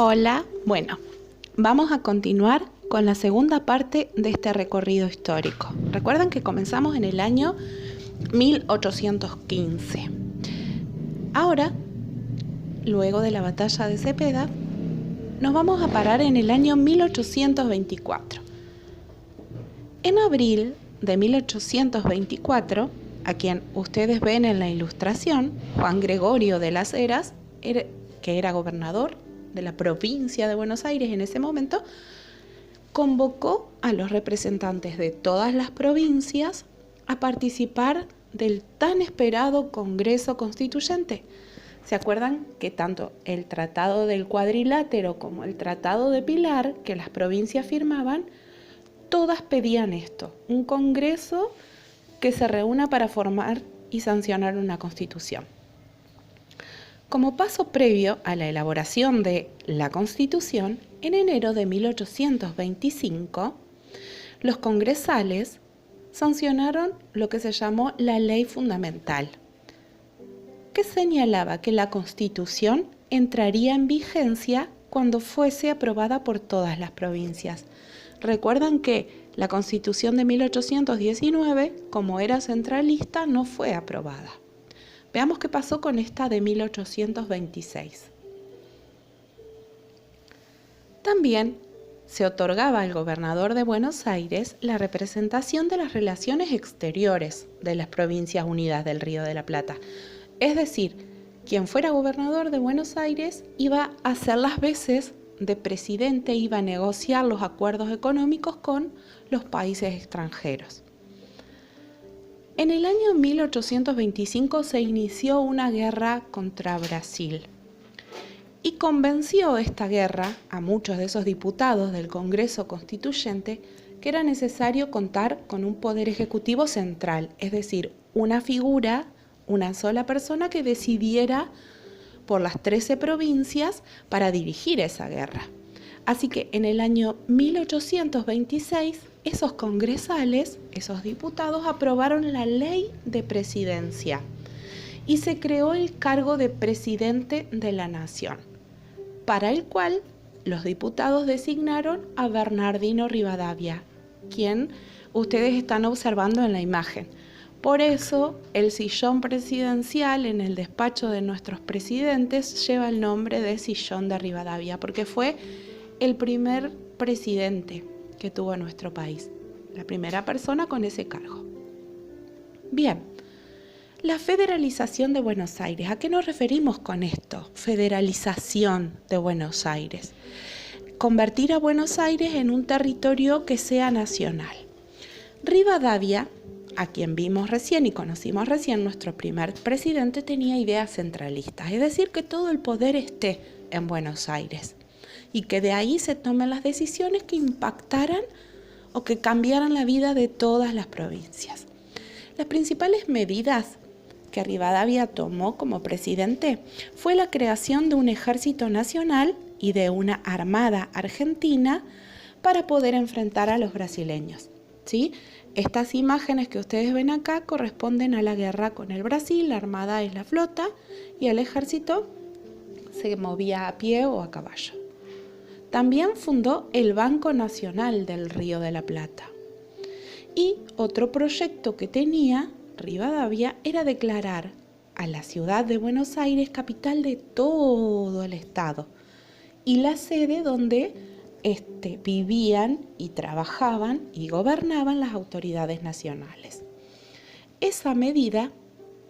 Hola, bueno, vamos a continuar con la segunda parte de este recorrido histórico. Recuerden que comenzamos en el año 1815. Ahora, luego de la batalla de Cepeda, nos vamos a parar en el año 1824. En abril de 1824, a quien ustedes ven en la ilustración, Juan Gregorio de las Heras, que era gobernador de la provincia de Buenos Aires en ese momento, convocó a los representantes de todas las provincias a participar del tan esperado Congreso Constituyente. ¿Se acuerdan que tanto el Tratado del Cuadrilátero como el Tratado de Pilar, que las provincias firmaban, todas pedían esto, un Congreso que se reúna para formar y sancionar una Constitución? Como paso previo a la elaboración de la Constitución, en enero de 1825, los congresales sancionaron lo que se llamó la Ley Fundamental, que señalaba que la Constitución entraría en vigencia cuando fuese aprobada por todas las provincias. Recuerdan que la Constitución de 1819, como era centralista, no fue aprobada. Veamos qué pasó con esta de 1826. También se otorgaba al gobernador de Buenos Aires la representación de las relaciones exteriores de las Provincias Unidas del Río de la Plata. Es decir, quien fuera gobernador de Buenos Aires iba a hacer las veces de presidente, iba a negociar los acuerdos económicos con los países extranjeros. En el año 1825 se inició una guerra contra Brasil y convenció esta guerra a muchos de esos diputados del Congreso Constituyente que era necesario contar con un poder ejecutivo central, es decir, una figura, una sola persona que decidiera por las 13 provincias para dirigir esa guerra. Así que en el año 1826, esos congresales, esos diputados, aprobaron la Ley de Presidencia y se creó el cargo de Presidente de la Nación, para el cual los diputados designaron a Bernardino Rivadavia, quien ustedes están observando en la imagen. Por eso, el sillón presidencial en el despacho de nuestros presidentes lleva el nombre de Sillón de Rivadavia, porque fue el primer presidente que tuvo nuestro país, la primera persona con ese cargo. Bien, la federalización de Buenos Aires. ¿A qué nos referimos con esto? Federalización de Buenos Aires. Convertir a Buenos Aires en un territorio que sea nacional. Rivadavia, a quien vimos recién y conocimos recién, nuestro primer presidente, tenía ideas centralistas, es decir, que todo el poder esté en Buenos Aires y que de ahí se tomen las decisiones que impactaran o que cambiaran la vida de todas las provincias. Las principales medidas que Rivadavia tomó como presidente fue la creación de un ejército nacional y de una armada argentina para poder enfrentar a los brasileños, ¿sí? Estas imágenes que ustedes ven acá corresponden a la guerra con el Brasil. La armada es la flota y el ejército se movía a pie o a caballo. También fundó el Banco Nacional del Río de la Plata. Y otro proyecto que tenía Rivadavia era declarar a la ciudad de Buenos Aires capital de todo el estado y la sede donde vivían y trabajaban y gobernaban las autoridades nacionales. Esa medida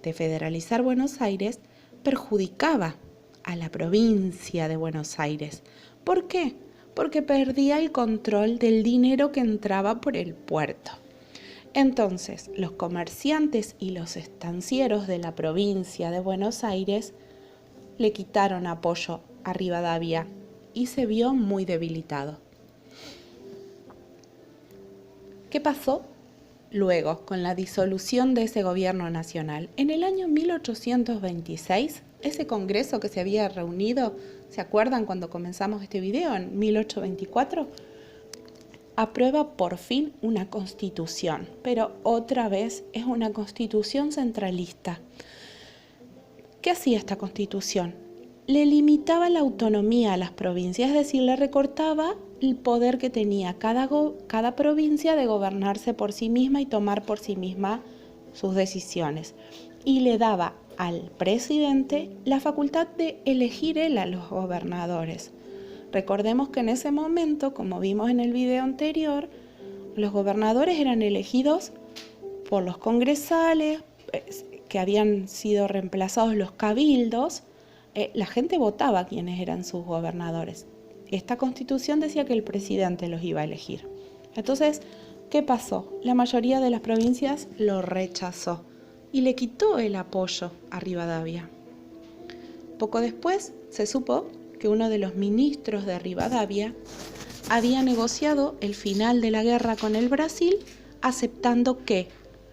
de federalizar Buenos Aires perjudicaba a la provincia de Buenos Aires. ¿Por qué? Porque perdía el control del dinero que entraba por el puerto. Entonces, los comerciantes y los estancieros de la provincia de Buenos Aires le quitaron apoyo a Rivadavia y se vio muy debilitado. ¿Qué pasó luego con la disolución de ese gobierno nacional? En el año 1826, ese congreso que se había reunido, ¿se acuerdan cuando comenzamos este video en 1824? Aprueba por fin una constitución, pero otra vez es una constitución centralista. ¿Qué hacía esta constitución? le limitaba la autonomía a las provincias, es decir, le recortaba el poder que tenía cada provincia de gobernarse por sí misma y tomar por sí misma sus decisiones. Y le daba al presidente la facultad de elegir él a los gobernadores. Recordemos que en ese momento, como vimos en el video anterior, los gobernadores eran elegidos por los congresales, que habían sido reemplazados los cabildos. La gente votaba quiénes eran sus gobernadores. Esta constitución decía que el presidente los iba a elegir. Entonces, ¿qué pasó? La mayoría de las provincias lo rechazó y le quitó el apoyo a Rivadavia. Poco después se supo que uno de los ministros de Rivadavia había negociado el final de la guerra con el Brasil, aceptando que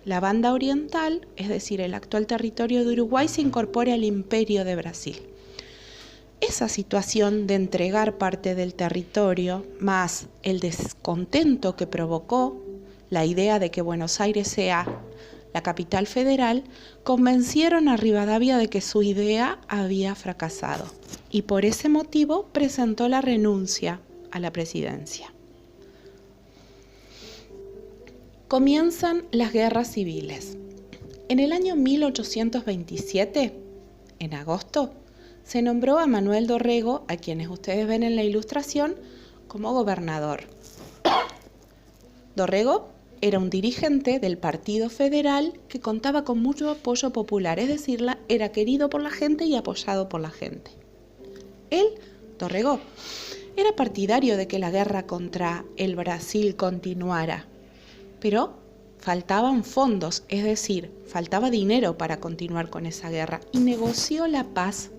la banda oriental, es decir, el actual territorio de Uruguay, se incorpore al Imperio de Brasil. Esa situación de entregar parte del territorio, más el descontento que provocó la idea de que Buenos Aires sea la capital federal, convencieron a Rivadavia de que su idea había fracasado y por ese motivo presentó la renuncia a la presidencia. Comienzan las guerras civiles. En el año 1827, en agosto, se nombró a Manuel Dorrego, a quienes ustedes ven en la ilustración, como gobernador. Dorrego era un dirigente del Partido Federal que contaba con mucho apoyo popular, es decir, era querido por la gente y apoyado por la gente. Él, Dorrego, era partidario de que la guerra contra el Brasil continuara, pero faltaban fondos, es decir, faltaba dinero para continuar con esa guerra, y negoció la paz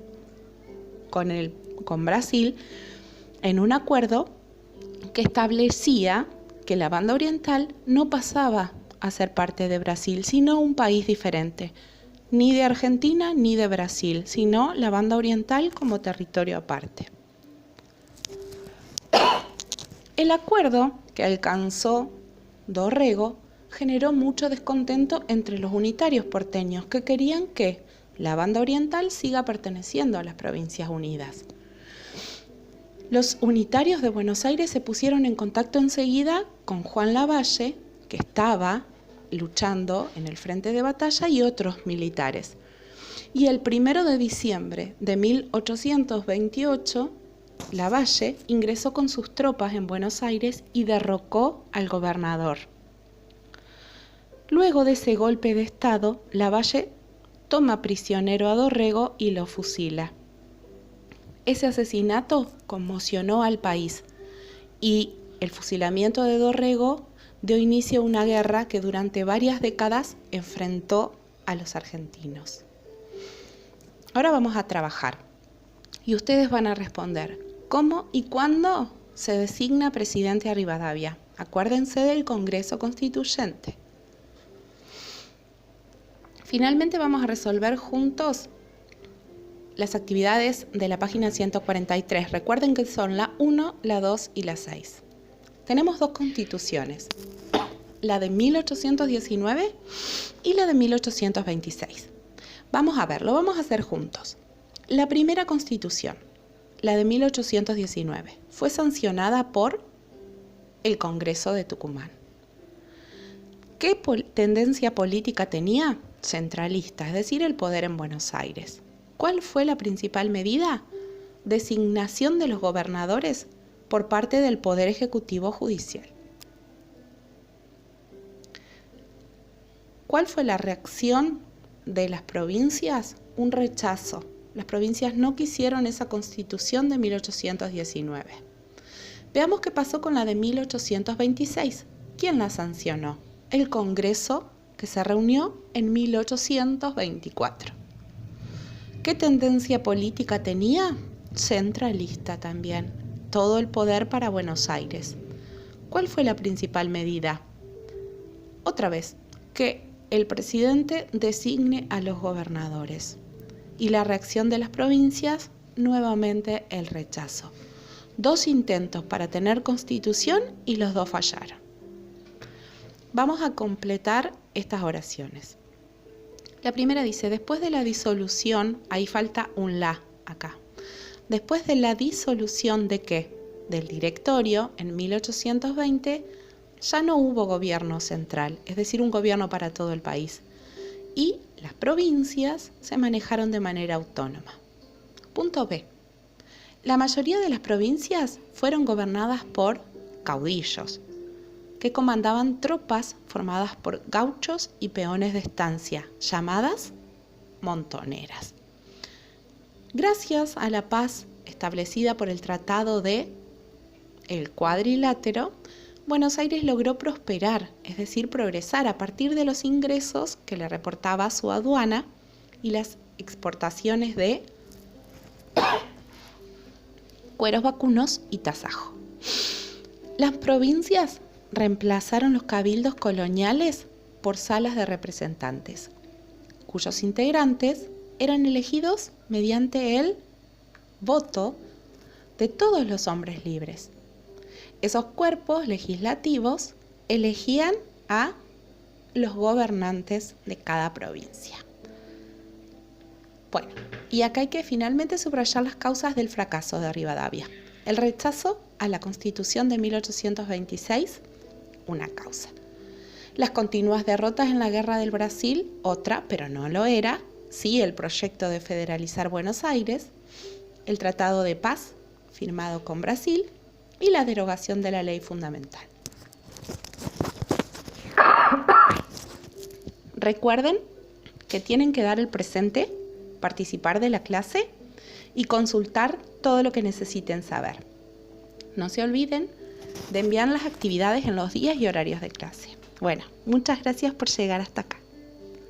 con Brasil en un acuerdo que establecía que la banda oriental no pasaba a ser parte de Brasil, sino un país diferente, ni de Argentina ni de Brasil, sino la banda oriental como territorio aparte. El acuerdo que alcanzó Dorrego generó mucho descontento entre los unitarios porteños que querían que la banda oriental siga perteneciendo a las Provincias Unidas. Los unitarios de Buenos Aires se pusieron en contacto enseguida con Juan Lavalle, que estaba luchando en el frente de batalla, y otros militares. Y el 1 de diciembre de 1828, Lavalle ingresó con sus tropas en Buenos Aires y derrocó al gobernador. Luego de ese golpe de Estado, Lavalle toma prisionero a Dorrego y lo fusila. Ese asesinato conmocionó al país y el fusilamiento de Dorrego dio inicio a una guerra que durante varias décadas enfrentó a los argentinos. Ahora vamos a trabajar y ustedes van a responder cómo y cuándo se designa presidente a Rivadavia. Acuérdense del Congreso Constituyente. Finalmente vamos a resolver juntos las actividades de la página 143. Recuerden que son la 1, la 2 y la 6. Tenemos dos constituciones, la de 1819 y la de 1826. Vamos a ver, lo vamos a hacer juntos. La primera constitución, la de 1819, fue sancionada por el Congreso de Tucumán. ¿Qué tendencia política tenía? Centralista, es decir, el poder en Buenos Aires. ¿Cuál fue la principal medida? Designación de los gobernadores por parte del Poder Ejecutivo Judicial. ¿Cuál fue la reacción de las provincias? Un rechazo. Las provincias no quisieron esa constitución de 1819. Veamos qué pasó con la de 1826. ¿Quién la sancionó? El Congreso, que se reunió en 1824. ¿Qué tendencia política tenía? Centralista también. Todo el poder para Buenos Aires. ¿Cuál fue la principal medida? Otra vez, que el presidente designe a los gobernadores. Y la reacción de las provincias, nuevamente el rechazo. 2 intentos para tener constitución y los 2 fallaron. Vamos a completar estas oraciones. La primera dice, después de la disolución, ahí falta un la acá. después de la disolución ¿de qué? Del directorio en 1820, ya no hubo gobierno central, es decir, un gobierno para todo el país. Y las provincias se manejaron de manera autónoma. Punto B. La mayoría de las provincias fueron gobernadas por caudillos, que comandaban tropas formadas por gauchos y peones de estancia, llamadas montoneras. Gracias a la paz establecida por el Tratado de el Cuadrilátero, Buenos Aires logró prosperar, es decir, progresar a partir de los ingresos que le reportaba su aduana y las exportaciones de cueros vacunos y tasajo. Las provincias reemplazaron los cabildos coloniales por salas de representantes, cuyos integrantes eran elegidos mediante el voto de todos los hombres libres. Esos cuerpos legislativos elegían a los gobernantes de cada provincia. Bueno, y acá hay que finalmente subrayar las causas del fracaso de Rivadavia. El rechazo a la Constitución de 1826, una causa. Las continuas derrotas en la Guerra del Brasil, otra, pero no lo era. Sí, el proyecto de federalizar Buenos Aires, el Tratado de Paz firmado con Brasil y la derogación de la ley fundamental. Recuerden que tienen que dar el presente, participar de la clase y consultar todo lo que necesiten saber. No se olviden de enviar las actividades en los días y horarios de clase. Bueno, muchas gracias por llegar hasta acá.